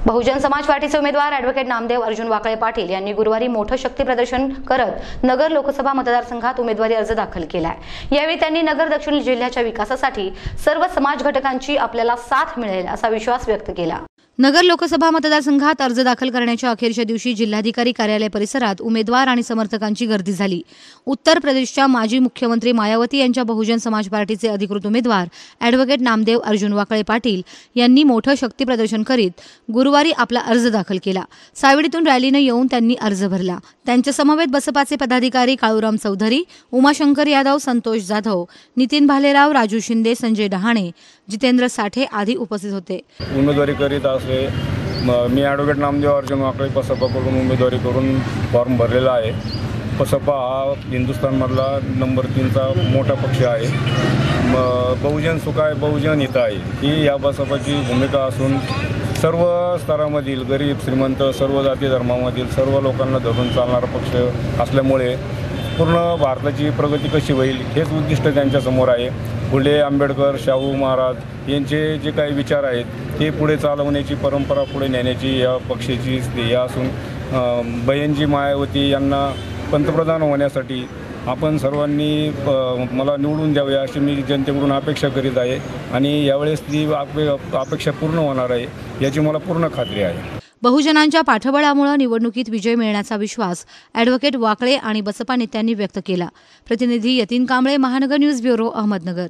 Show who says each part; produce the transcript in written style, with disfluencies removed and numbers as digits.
Speaker 1: बहुजन समाज पार्टीचे उमेदवार ॲडव्होकेट नामदेव अर्जुन वाकळे पाटील यांनी गुरुवारी मोठं शक्ती प्रदर्शन करत नगर लोकसभा मतदारसंघात उमेदवारी अर्ज दाखल केलाय। यावेळी त्यांनी नगर दक्षिण जिल्ह्याच्या विकासासाठी सर्व समाज घटकांची आपल्याला साथ मिळेल असा विश्वास व्यक्त केला। नगर लोकसभा मतदारसंघात अर्ज दाखल करण्याच्या अखेरच्या दिवशी जिल्हाधिकारी कार्यालय परिसरात उमेदवार आणि समर्थकांची गर्दी झाली। उत्तर प्रदेशच्या माजी मुख्यमंत्री मायावती यांच्या बहुजन समाज पार्टीचे अधिकृत उमेदवार ॲडव्होकेट नामदेव अर्जुन वाकळे पाटील यांनी मोठं शक्ती प्रदर्शन करीत गुरुवारी आपला अर्ज दाखल केला। सावडीतून रॅलीने येऊन त्यांनी अर्ज भरला। त्यांच्या समवेत बसपाचे पदाधिकारी काळूराम चौधरी, उमाशंकर यादव, संतोष जाधव, नितीन भालेराव, राजू शिंदे, संजय डहाणे, जितेंद्र साठे आदी उपस्थित होते।
Speaker 2: उमेदवारी करीत मी ॲडव्होकेट नामदेव अर्जुन वाकळे पसपाकडून उमेदवारी करून फॉर्म भरलेला आहे। पसपा हा हिंदुस्थानमधला नंबर 3चा मोठा पक्ष आहे। बहुजन सुखाय बहुजन हिताय ही या बसपाची भूमिका असून सर्व स्तरामधील गरीब श्रीमंत सर्व जाती धर्मामधील सर्व लोकांना धरून चालणारा पक्ष असल्यामुळे पूर्ण भारताची प्रगती कशी होईल हेच उद्दिष्ट त्यांच्यासमोर आहे। फुले, आंबेडकर, शाहू महाराज यांचे जे काही विचार आहेत ते पुढे चालवण्याची परंपरा पुढे नेण्याची या पक्षाची ध्येय असून बहिणजी मायावती यांना पंतप्रधान होण्यासाठी आपण सर्वांनी मला निवडून द्यावे अशी मी जनतेकडून अपेक्षा करीत आहे आणि यावेळेस ती अपेक्षा पूर्ण होणार आहे याची मला पूर्ण खात्री आहे।
Speaker 1: बहुजनांच्या पाठबळामुळे निवडणुकीत विजय मिळण्याचा विश्वास ॲडव्होकेट वाकळे आणि बसपा नेत्यांनी व्यक्त केला। प्रतिनिधी यतीन कांबळे, महानगर न्यूज ब्युरो, अहमदनगर।